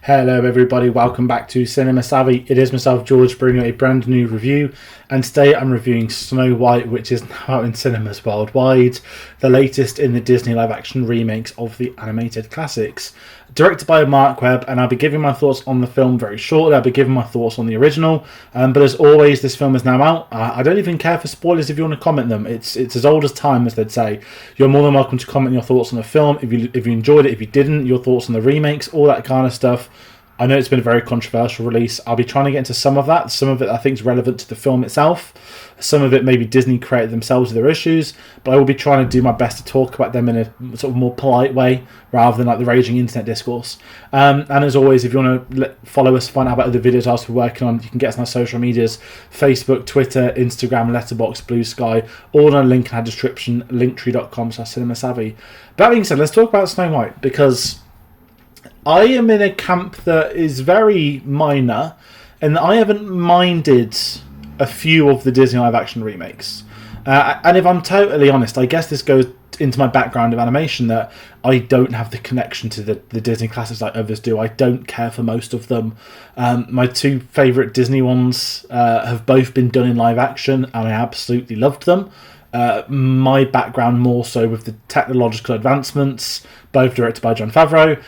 Hello everybody, welcome back to Cinema Savvy. It is myself, George, bringing you a brand new review, and today I'm reviewing Snow White, which is now out in cinemas worldwide, the latest in the Disney live-action remakes of the animated classics. Directed by Marc, Webb, and I'll be giving my thoughts on the film very shortly. I'll be giving my thoughts on the original, but as always, this film is now out. I don't even care for spoilers if you want to comment them. It's as old as time, as they'd say. You're more than welcome to comment your thoughts on the film, if you enjoyed it, if you didn't, your thoughts on the remakes, all that kind of stuff. I know it's been a very controversial release. I'll be trying to get into some of that. Some of it I think is relevant to the film itself. Some of it maybe Disney created themselves with their issues, but I will be trying to do my best to talk about them in a sort of more polite way rather than like the raging internet discourse. And as always, if you want to follow us, find out about other videos I was working on, you can get us on our social medias: Facebook, Twitter, Instagram, Letterboxd, Blue Sky, all in a link in our description, linktree.com/cinemasavvy. That being said, let's talk about Snow White, because I am in a camp that is very minor, and I haven't minded a few of the Disney live-action remakes. And if I'm totally honest, I guess this goes into my background of animation, that I don't have the connection to the Disney classics like others do. I don't care for most of them. My two favourite Disney ones have both been done in live-action, and I absolutely loved them. My background more so with the technological advancements, both directed by Jon Favreau,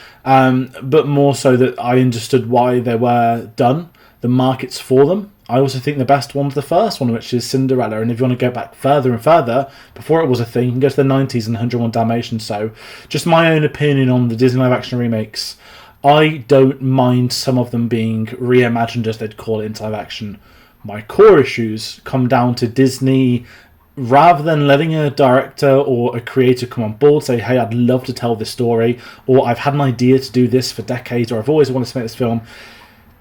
but more so that I understood why they were done, the markets for them. I also think the best one's the first one, which is Cinderella, and if you want to go back further and further, before it was a thing, you can go to the 90s and 101 Dalmatians. So just my own opinion on the Disney live action remakes. I don't mind some of them being reimagined, as they'd call it, into live action. My core issues come down to Disney, rather than letting a director or a creator come on board, say, hey, I'd love to tell this story, or I've had an idea to do this for decades, or I've always wanted to make this film.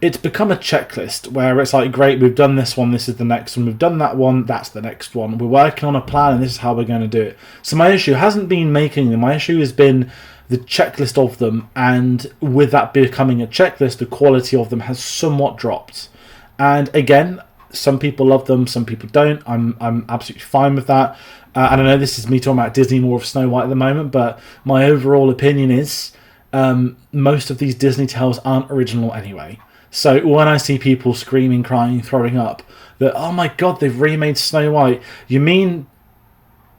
It's become a checklist where it's like, great, we've done this one, this is the next one, we've done that one, that's the next one, we're working on a plan and this is how we're going to do it. So my issue hasn't been making them, my issue has been the checklist of them, and with that becoming a checklist, the quality of them has somewhat dropped. And again, some people love them, some people don't. I'm absolutely fine with that. And I know this is me talking about Disney more of Snow White at the moment, but my overall opinion is most of these Disney tales aren't original anyway. So when I see people screaming, crying, throwing up that, oh my god, they've remade Snow White, you mean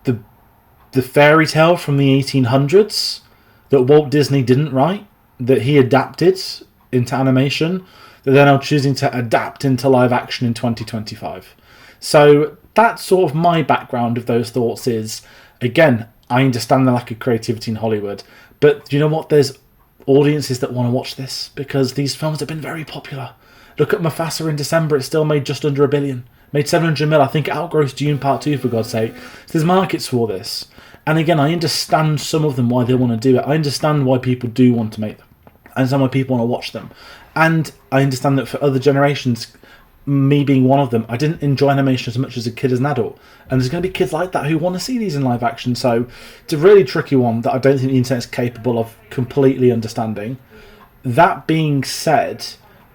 the fairy tale from the 1800s that Walt Disney didn't write, that he adapted into animation, that they're now choosing to adapt into live action in 2025. So that's sort of my background of those thoughts is, again, I understand the lack of creativity in Hollywood, but you know what? There's audiences that want to watch this, because these films have been very popular. Look at Mufasa in December, it still made just under $1 billion. Made 700 mil, I think it outgrossed Dune Part 2, for God's sake. So there's markets for this. And again, I understand some of them why they want to do it. I understand why people do want to make them. I understand why people want to watch them. And I understand that for other generations, me being one of them, I didn't enjoy animation as much as a kid as an adult. And there's going to be kids like that who want to see these in live action. So it's a really tricky one that I don't think the internet's capable of completely understanding. That being said,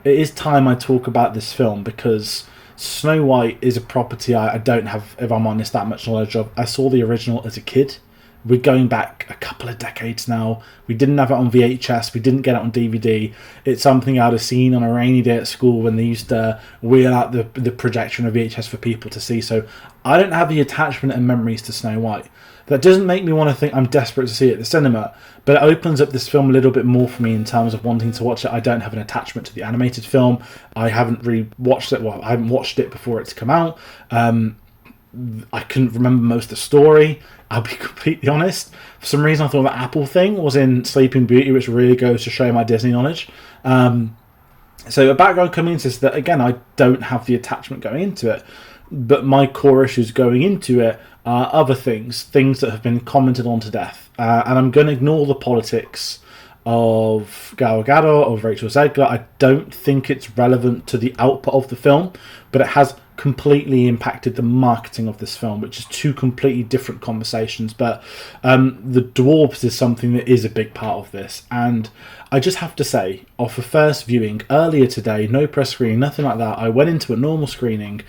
it is time I talk about this film, because Snow White is a property I don't have, if I'm honest, that much knowledge of. I saw the original as a kid. We're going back a couple of decades now. We didn't have it on VHS. We didn't get it on DVD. It's something I'd have seen on a rainy day at school when they used to wheel out the projection of VHS for people to see. So I don't have the attachment and memories to Snow White. That doesn't make me want to think I'm desperate to see it at the cinema, but it opens up this film a little bit more for me in terms of wanting to watch it. I don't have an attachment to the animated film. I haven't really watched it. Well, I haven't watched it before it's come out. I couldn't remember most of the story. I'll be completely honest. For some reason, I thought that Apple thing was in Sleeping Beauty, which really goes to show my Disney knowledge. So a background coming into this, that again, I don't have the attachment going into it, but my core issues going into it are other things that have been commented on to death. And I'm going to ignore the politics of Gadot, of Rachel Zegler. I don't think it's relevant to the output of the film, but it has completely impacted the marketing of this film, which is two completely different conversations. But the dwarves is something that is a big part of this, and I just have to say, off a first viewing earlier today, no press screening, nothing like that, I went into a normal screening.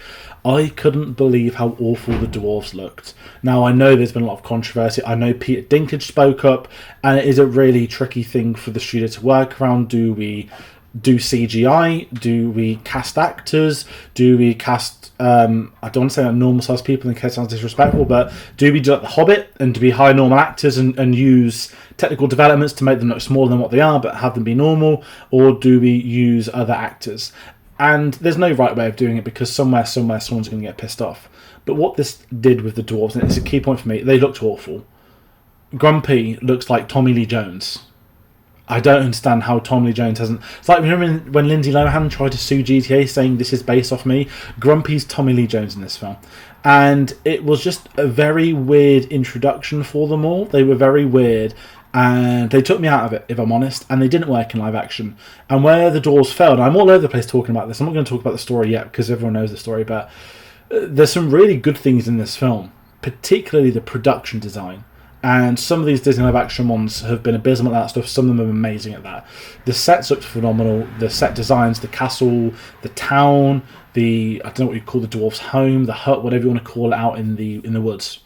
I couldn't believe how awful the dwarves looked. Now, I know there's been a lot of controversy. I know Peter Dinklage spoke up, and it is a really tricky thing for the studio to work around. Do we do CGI? Do we cast actors? Do we cast, I don't want to say like normal sized people in case it sounds disrespectful, but do we do like The Hobbit and do we hire normal actors and use technical developments to make them look smaller than what they are but have them be normal? Or do we use other actors? And there's no right way of doing it because somewhere someone's going to get pissed off. But what this did with the dwarves, and it's a key point for me, they looked awful. Grumpy looks like Tommy Lee Jones. I don't understand how Tommy Lee Jones hasn't... It's like, remember when Lindsay Lohan tried to sue GTA saying this is based off me? Grumpy's Tommy Lee Jones in this film. And it was just a very weird introduction for them all. They were very weird. And they took me out of it, if I'm honest, and they didn't work in live action. And where the dwarves failed, I'm all over the place talking about this. I'm not going to talk about the story yet because everyone knows the story, but there's some really good things in this film, particularly the production design. And some of these Disney live action ones have been abysmal at that stuff. Some of them are amazing at that. The sets look phenomenal. The set designs, the castle, the town, I don't know what you call the dwarves' home, the hut, whatever you want to call it, out in the woods.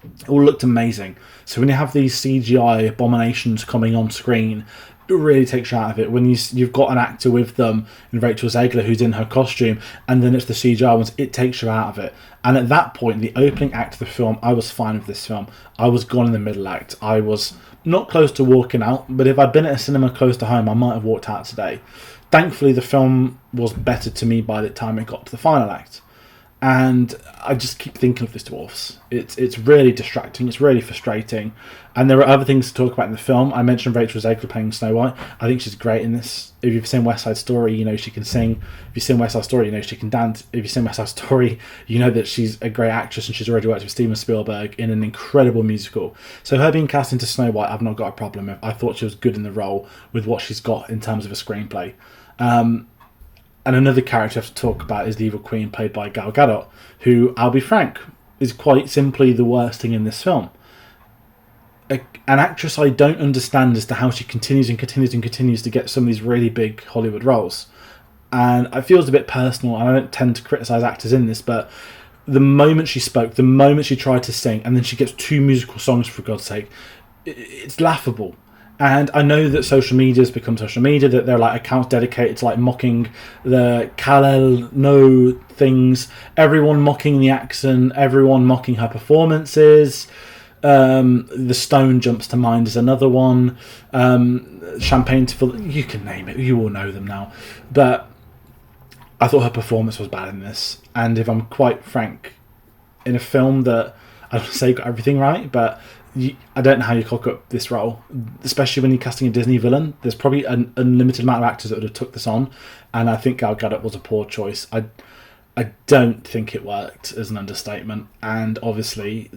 It all looked amazing. So when you have these CGI abominations coming on screen, it really takes you out of it. When you've got an actor with them, in Rachel Zegler, who's in her costume, and then it's the CGI ones, it takes you out of it. And at that point, the opening act of the film, I was fine with this film. I was gone in the middle act. I was not close to walking out, but if I'd been at a cinema close to home, I might have walked out today. Thankfully, the film was better to me by the time it got to the final act. And I just keep thinking of this dwarfs. It's really distracting. It's really frustrating. And there are other things to talk about in the film. I mentioned Rachel Zegler playing Snow White. I think she's great in this. If you've seen West Side Story, you know she can sing. If you've seen West Side Story, you know she can dance. If you've seen West Side Story, you know that she's a great actress and she's already worked with Steven Spielberg in an incredible musical. So her being cast into Snow White, I've not got a problem with. I thought she was good in the role with what she's got in terms of a screenplay. And another character I have to talk about is the Evil Queen, played by Gadot, who, I'll be frank, is quite simply the worst thing in this film. An actress I don't understand as to how she continues to get some of these really big Hollywood roles. And it feels a bit personal, and I don't tend to criticise actors in this, but the moment she spoke, the moment she tried to sing, and then she gets 2 musical songs, for God's sake, it's laughable. And I know that social media has become social media, that there are like accounts dedicated to like mocking the Kal-El no things, everyone mocking the accent, everyone mocking her performances. The Stone jumps to mind as another one. Champagne to fill, you can name it, you all know them now. But I thought her performance was bad in this. And if I'm quite frank, in a film that I don't say got everything right, but I don't know how you cock up this role, especially when you're casting a Disney villain. There's probably an unlimited amount of actors that would have took this on, and I think Gal Gadot was a poor choice. I don't think it worked, as an understatement, and obviously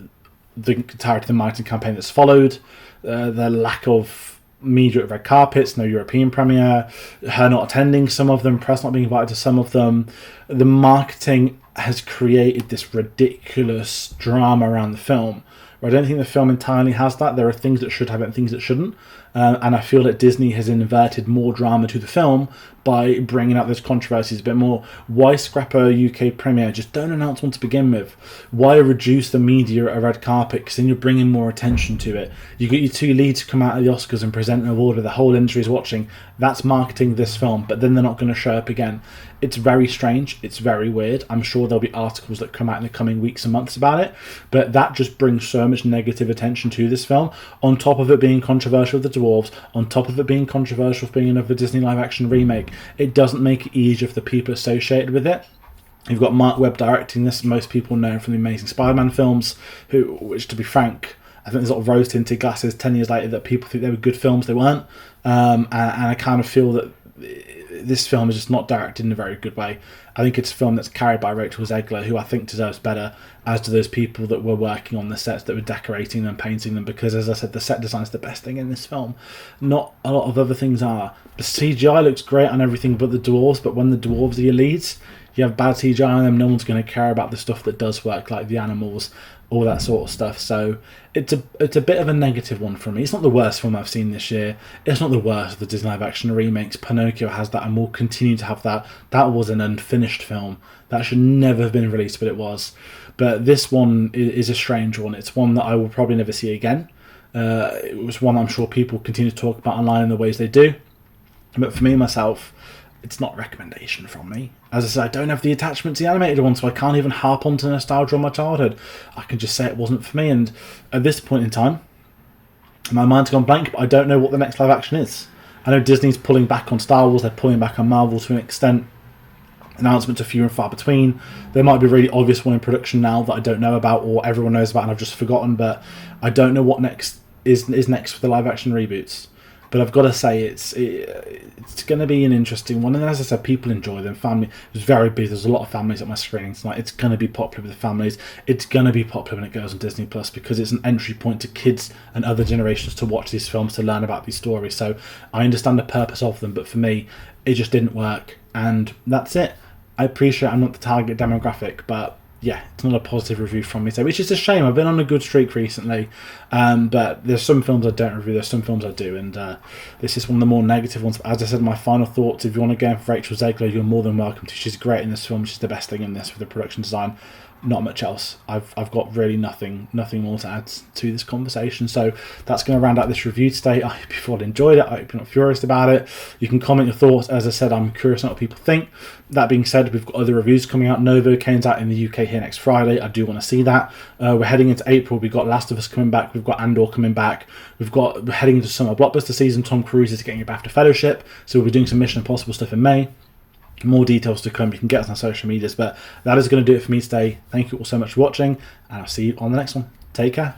the entirety of the marketing campaign that's followed, the lack of media at red carpets, no European premiere, her not attending some of them, press not being invited to some of them, the marketing has created this ridiculous drama around the film. I don't think the film entirely has that. There are things that should have it and things that shouldn't. And I feel that Disney has inverted more drama to the film by bringing out those controversies a bit more. Why scrap a UK premiere? Just don't announce one to begin with. Why reduce the media at a red carpet? Because then you're bringing more attention to it. You get your 2 leads to come out of the Oscars and present an award that the whole industry is watching. That's marketing this film, but then they're not going to show up again. It's very strange. It's very weird. I'm sure there'll be articles that come out in the coming weeks and months about it, but that just brings so much negative attention to this film, on top of it being controversial with the dwarves, on top of it being controversial with being another Disney live-action remake. It doesn't make it easier for the people associated with it. You've got Marc Webb directing this. Most people know him from the Amazing Spider-Man films, which, to be frank, I think there's a lot of rose-tinted glasses 10 years later that people think they were good films. They weren't. And I kind of feel that this film is just not directed in a very good way. I think it's a film that's carried by Rachel Zegler, who I think deserves better, as do those people that were working on the sets, that were decorating them, painting them, because, as I said, the set design is the best thing in this film. Not a lot of other things are. The CGI looks great on everything but the dwarves, but when the dwarves are your leads, you have bad CGI on them, no one's going to care about the stuff that does work, like the animals, all that sort of stuff. So it's a bit of a negative one for me. It's not the worst film I've seen this year. It's not the worst of the Disney live action remakes. Pinocchio has that and will continue to have that. That was an unfinished film. That should never have been released, but it was. But this one is a strange one. It's one that I will probably never see again. It was one I'm sure people continue to talk about online in the ways they do. But for me, myself, it's not a recommendation from me. As I said, I don't have the attachment to the animated one, so I can't even harp onto nostalgia on my childhood. I can just say it wasn't for me, and at this point in time, my mind's gone blank, but I don't know what the next live action is. I know Disney's pulling back on Star Wars, they're pulling back on Marvel to an extent. Announcements are few and far between. There might be a really obvious one in production now that I don't know about, or everyone knows about and I've just forgotten, but I don't know what next is next for the live action reboots. But I've got to say, it's going to be an interesting one. And as I said, people enjoy them. Family, it was very busy. There's a lot of families at my screenings tonight. It's going to be popular with the families. It's going to be popular when it goes on Disney Plus, because it's an entry point to kids and other generations to watch these films, to learn about these stories. So I understand the purpose of them, but for me, it just didn't work. And that's it. I appreciate I'm not the target demographic, but yeah, it's not a positive review from me, so which is a shame. I've been on a good streak recently, but there's some films I don't review, there's some films I do, and this is one of the more negative ones. But as I said, my final thoughts, if you want to go in for Rachel Zegler, you're more than welcome to. She's great in this film, she's the best thing in this with the production design. Not much else. I've got really nothing more to add to this conversation. So that's going to round out this review today. I hope you've all enjoyed it. I hope you're not furious about it. You can comment your thoughts. As I said, I'm curious on what people think. That being said, we've got other reviews coming out. Novocane's out in the UK here next Friday. I do want to see that. We're heading into April. We've got Last of Us coming back. We've got Andor coming back. We're heading into summer blockbuster season. Tom Cruise is getting a BAFTA fellowship, so we'll be doing some Mission Impossible stuff in May. More details to come. You can get us on social medias, but that is going to do it for me today. Thank you all so much for watching, and I'll see you on the next one. Take care.